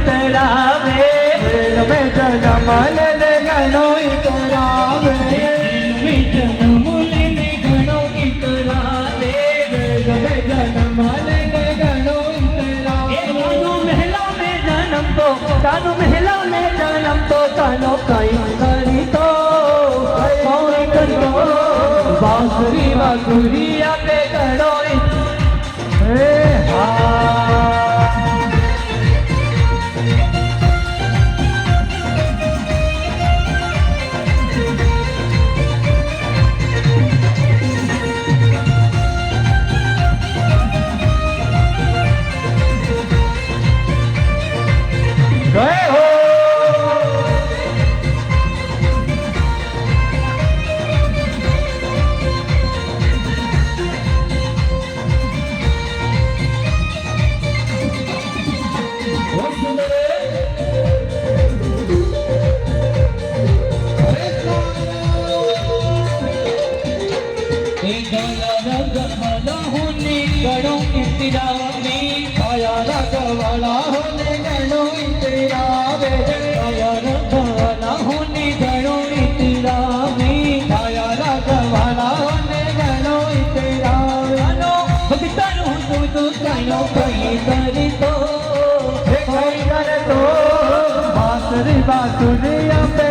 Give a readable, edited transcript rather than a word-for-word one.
इतरावे में जन्म ले घणो इतरावे में जन्म ले घणो इतरावे में जन्म ले घणो इतरावे कानू महला में जन्म तो कानू महला में जन्म तो कानो कई करी तो कौन करो बांसुरी बांसुरी आपे घणो हे गए हो गणो इंतरावे आया रखवाला होने गणो इंतरावे आया रखवाला होने गणो इंतरावे आया रखवाला होने गणो इंतरावे नो भक्तनु तू कानो कई करी तो बांसुरी बांसुरी अम्बे